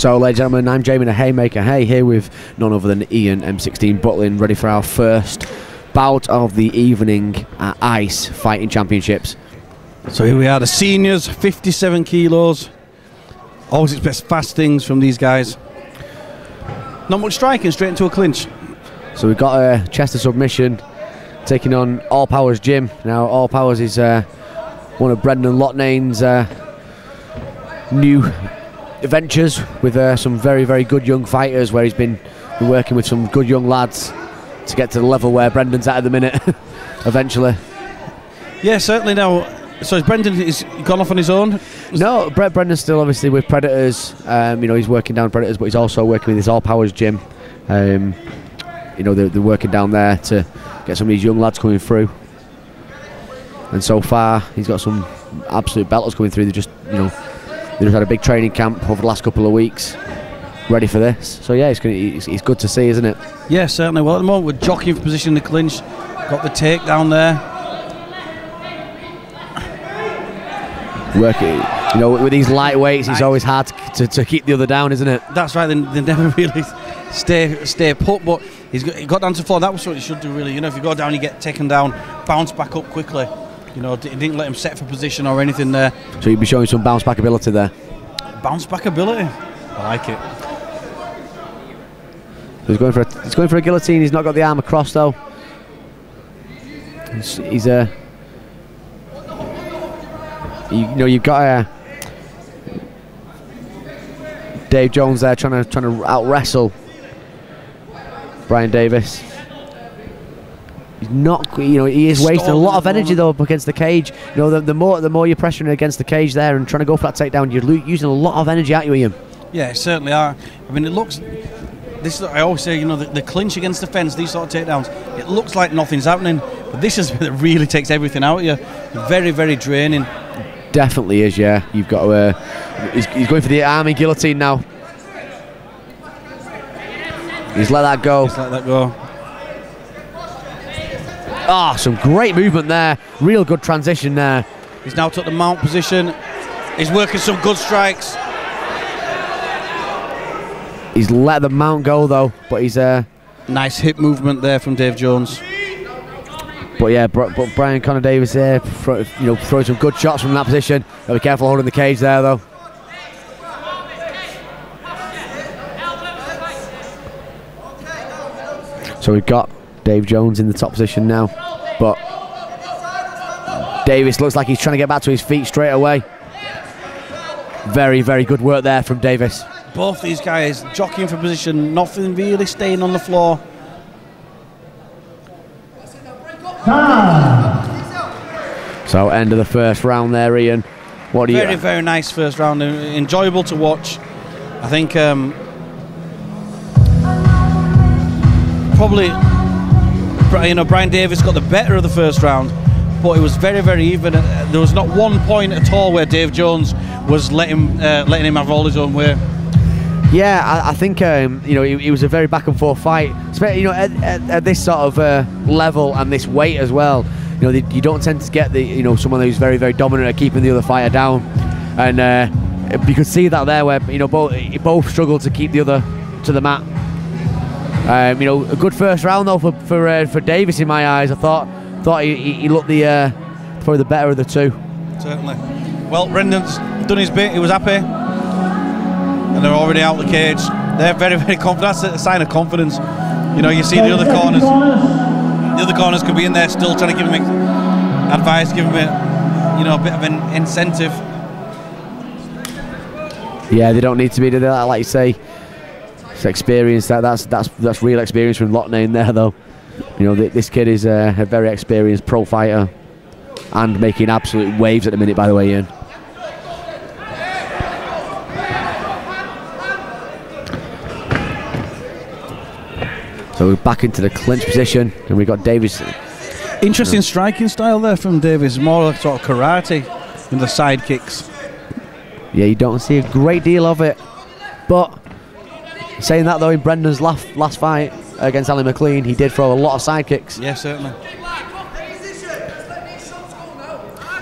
So, ladies and gentlemen, I'm Jamie the Haymaker Hay here with none other than Ian M16 Butlin, ready for our first bout of the evening at ICE Fighting Championships. So here we are, the seniors, 57 kilos. Always expect fast things from these guys. Not much striking, straight into a clinch. So we've got a Chester submission taking on All Powers Jim. Now, All Powers is one of Brendan Lotnane's new ventures with some very, very good young fighters, where he's been working with some good young lads to get to the level where Brendan's at the minute, eventually. Yeah, certainly now. So is Brendan gone off on his own? No, Brendan's still obviously with Predators. You know, he's working down Predators, but he's also working with his All Powers Gym. You know, they're working down there to get some of these young lads coming through. And so far, he's got some absolute belters coming through. They just had a big training camp over the last couple of weeks, ready for this. So yeah, it's good to see, isn't it? Yeah, certainly. Well, at the moment we're jockeying for position in the clinch. Got the takedown there. Working, you know, with these lightweights, it's always hard to keep the other down, isn't it? That's right. They never really stay put. But he got down to the floor. That was what he should do, really. You know, if you go down, you get taken down, bounce back up quickly. You know, he didn't let him set for position or anything there. So you'd be showing some bounce back ability there. Bounce back ability. I like it. He's going for a guillotine. He's not got the arm across though. He's you've got Dave Jones there trying to out wrestle Brian Davis. He's not, he is wasting a lot of energy though up against the cage. You know, the more you're pressuring against the cage there and trying to go for that takedown, you're using a lot of energy at you, Ian. Yeah, certainly are. I mean, it looks. I always say, you know, the clinch against the fence, these sort of takedowns, it looks like nothing's happening, but this is it really takes everything out of you. Very, very draining. Definitely is, yeah. You've got to. He's going for the army guillotine now. He's let that go. Just let that go. Ah, some great movement there. Real good transition there. He's now took the mount position. He's working some good strikes. He's let the mount go though, but he's nice hip movement there from Dave Jones. But yeah, but Brian Connor Davis there, throwing some good shots from that position. Gotta be careful holding the cage there though. So we've got Dave Jones in the top position now, but Davis looks like he's trying to get back to his feet straight away. Very, very good work there from Davis. Both these guys jockeying for position, nothing really staying on the floor. So end of the first round there, Ian. What do you? Very, very nice first round, enjoyable to watch. I think probably Brian Davis got the better of the first round, but it was very, very even. There was not one point at all where Dave Jones was letting him have all his own way. Yeah, I think it was a very back and forth fight. At this sort of level and this weight as well. You don't tend to get someone who's very, very dominant at keeping the other fighter down, and you could see that there where both struggled to keep the other to the mat. A good first round though for Davis in my eyes. I thought he looked probably the better of the two. Certainly. Well, Brendan's done his bit. He was happy. And they're already out the cage. They're very, very confident. That's a sign of confidence. You see the other corners. The other corners could be in there still trying to give him advice, give him a bit of an incentive. Yeah, they don't need to be doing that, like you say. It's experience. That's real experience from Lotnane there, though. This kid is a very experienced pro fighter and making absolute waves at the minute. By the way, Ian. So we're back into the clinch position, and we've got Davis. Interesting striking style there from Davis, more like sort of karate in the side kicks. Yeah, you don't see a great deal of it, but saying that though, in Brendan's last fight against Ali McLean, he did throw a lot of side kicks. Yeah, certainly.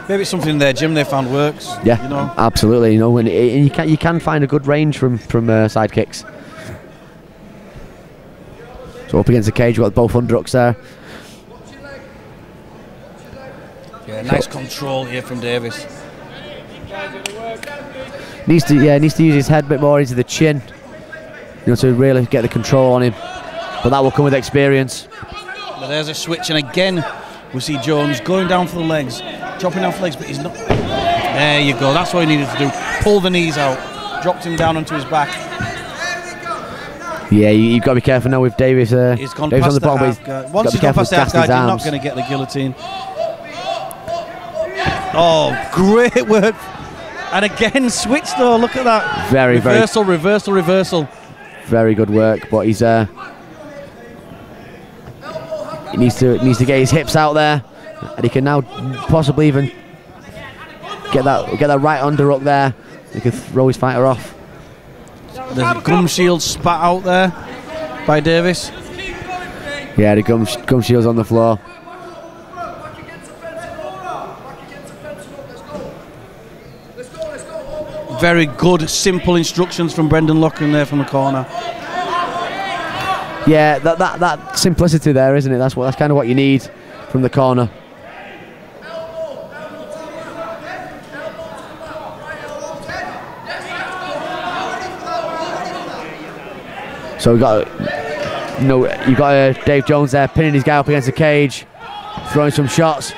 maybe it's something in their gym they found works. Yeah, you know, absolutely. You know, and you can find a good range from side kicks. So up against the cage, we've got both underhooks there. Yeah, nice control here from Davis. Needs to use his head a bit more into the chin, you know, to really get the control on him. But that will come with experience. But there's a switch, and again we see Jones going down for the legs, dropping down for the legs, but he's not. There you go. That's what he needed to do. Pull the knees out, dropped him down onto his back. Yeah, you've got to be careful now with Davis. He's gone Davis past on the the bottom, half guard. Once he's gone past the half guard, you're not going to get the guillotine. Oh, great work. And again, switch though, look at that. Reversal. Very good work, but he's he needs to get his hips out there, and he can now possibly even get that right underhook there. He can throw his fighter off. There's a gum shield spat out there by Davis. Yeah, the gum shield's on the floor. Very good, simple instructions from Brendan Loughlin there from the corner. Yeah, that simplicity there, isn't it? That's kind of what you need from the corner. So you've got Dave Jones there pinning his guy up against the cage, throwing some shots.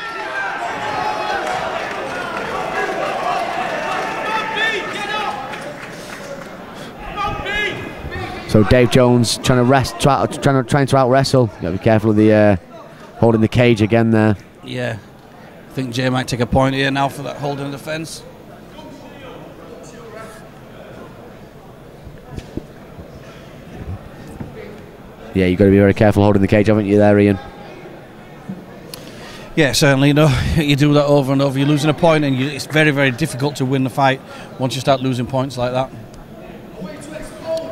So Dave Jones trying to out wrestle. You got to be careful of the holding the cage again there. Yeah, I think Jay might take a point here now for that holding the fence. Yeah, you've got to be very careful holding the cage, haven't you there, Ian? Yeah, certainly. You know, you do that over and over. You're losing a point, and it's very, very difficult to win the fight once you start losing points like that.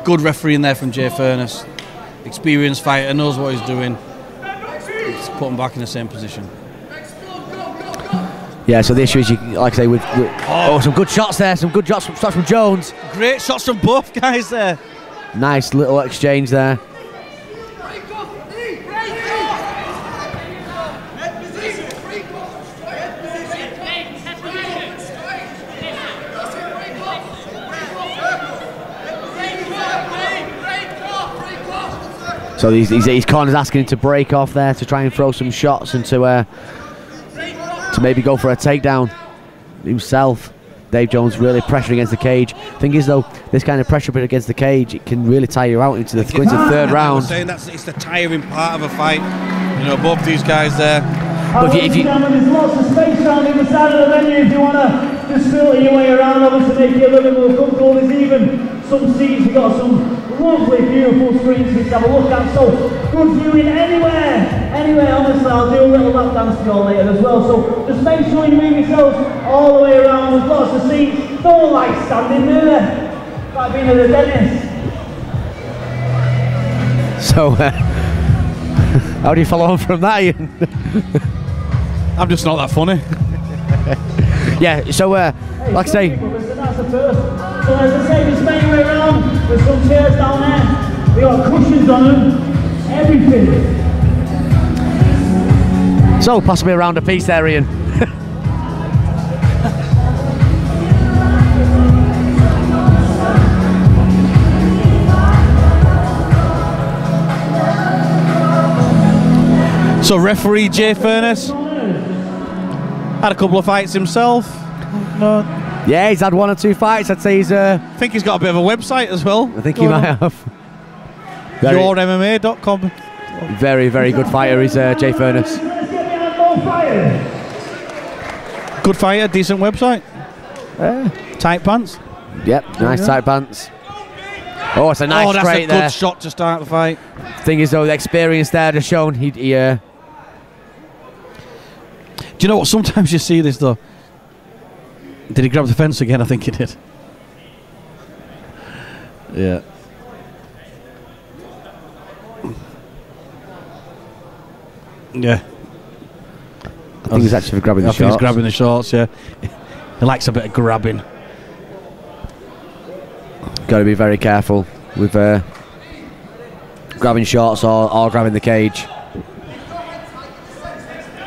Good referee in there from Jay Furness. Experienced fighter, knows what he's doing. He's put him back in the same position. Yeah, so the issue is, like I say, some good shots there, some good shots from Jones. Great shots from both guys there. Nice little exchange there. So his corner's asking him to break off there to try and throw some shots and to maybe go for a takedown himself. Dave Jones really pressuring against the cage. Thing is though, this kind of pressure against the cage, it can really tire you out into the third round. Saying it's the tiring part of a fight. You know, both these guys there. But if you there's lots of space around the side of the venue if you want to just filter your way around, obviously make it a little bit more comfortable. There's even some seats, we've got some lovely, beautiful screens for you to have a look at. So good viewing anywhere. Honestly, I'll do a little lap dance for you all later as well. So just make sure you move yourselves all the way around. There's lots of seats. Don't like standing there. Like being at the dentist. So how do you follow on from that, Ian? I'm just not that funny. Yeah, so like I say, that's the first. So as I say, just make your way around. There's some chairs down there. We got cushions on them. Everything. So possibly a round a piece there, Ian. So referee Jay Furness had a couple of fights himself. No. Yeah, he's had one or two fights. I'd say he's I think he's got a bit of a website as well. I think he might have. YourMMA.com. Very, very good fighter is Jay Furness. Good fighter, decent website. Tight pants. Yep, nice tight pants. Oh, it's a nice straight there. That's a good shot to start the fight. Thing is though, the experience there has shown he Do you know what? Sometimes you see this though. Did he grab the fence again? I think he did. Yeah. Yeah. think he's actually grabbing the I think shorts. he's grabbing the shorts, yeah. He likes a bit of grabbing. Got to be very careful with grabbing shorts or grabbing the cage.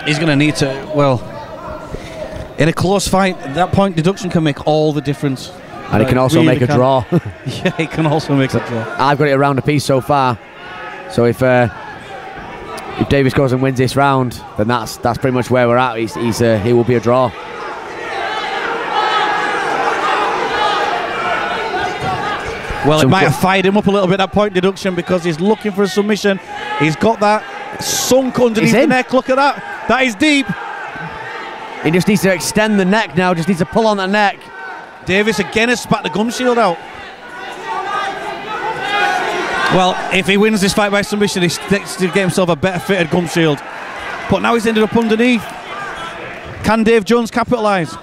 He's going to need to, well, in a close fight, that point deduction can make all the difference. And it can also really make a draw. Yeah, it can also make a draw. I've got it around a piece so far. So if Davis goes and wins this round, then that's pretty much where we're at. He will be a draw. Well, it might have fired him up a little bit, that point deduction, because he's looking for a submission. He's got that sunk underneath the neck. Look at that. That is deep. He just needs to extend the neck now. Just needs to pull on that neck. Davis again has spat the gum shield out. Well, if he wins this fight by submission, he needs to get himself a better fitted gum shield. But now he's ended up underneath. Can Dave Jones capitalise?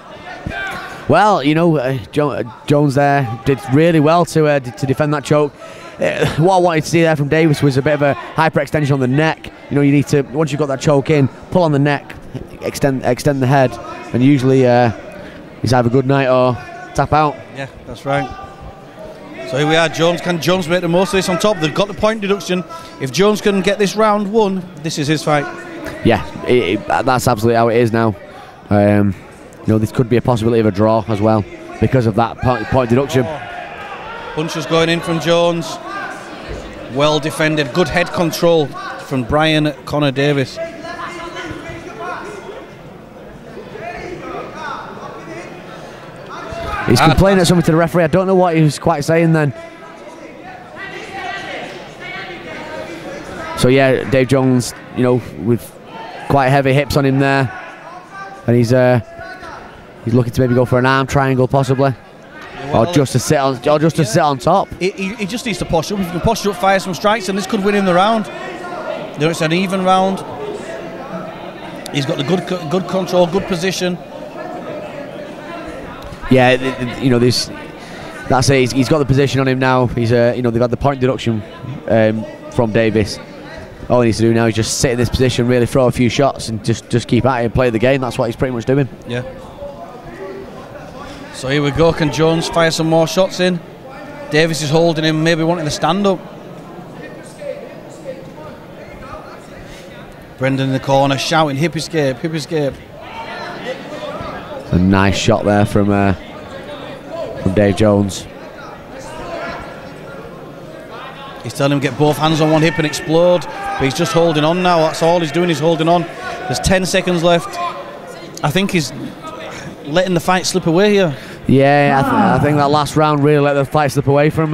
Well, you know, Jones there did really well to defend that choke. What I wanted to see there from Davis was a bit of a hyperextension on the neck. You know, you need to, once you've got that choke in, pull on the neck, extend the head, and usually he's either good night or tap out. Yeah, that's right. So here we are, Jones. Can Jones make the most of this on top? They've got the point deduction. If Jones can get this round won, this is his fight. Yeah, that's absolutely how it is now. You know, this could be a possibility of a draw as well because of that point deduction. Punches going in from Jones. Well defended. Good head control from Brian Connor Davis. He's complaining at something to the referee. I don't know what he was quite saying then. So yeah, Dave Jones, you know, with quite heavy hips on him there, and he's looking to maybe go for an arm triangle possibly, or just to sit on, sit on top. He just needs to posture up. If he can posture up, fire some strikes, and this could win him the round. You know, it's an even round. He's got the good control, good position. Yeah, you know, this. That's it. He's got the position on him now. He's you know, they've had the point deduction from Davis. All he needs to do now is just sit in this position, really throw a few shots, and just keep at it and play the game. That's what he's pretty much doing. Yeah. So here we go. Can Jones fire some more shots in? Davis is holding him, maybe wanting to stand up. Brendan in the corner shouting, hip escape, hip escape. A nice shot there from Dave Jones. He's telling him get both hands on one hip and explode, but he's just holding on now. That's all he's doing, he's holding on. There's 10 seconds left. I think he's letting the fight slip away here. Yeah, I think that last round really let the fight slip away from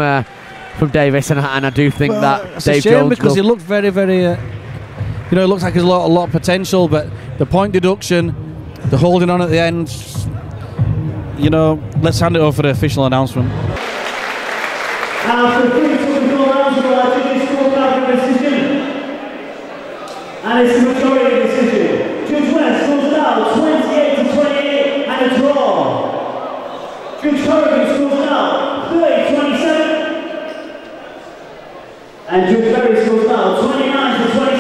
Davis, and I do think that Dave Jones, because he looked very, very, you know, it looks like there's a lot of potential, but the point deduction, the holding on at the end, you know, let's hand it over for the official announcement. After 3 technical rounds of our judges scored back a decision, and it's a majority decision. Judge West scores it out 28-28 and a draw. Judge Corrigan scores it out 30-27, and Judge Berry scores it out 29-27.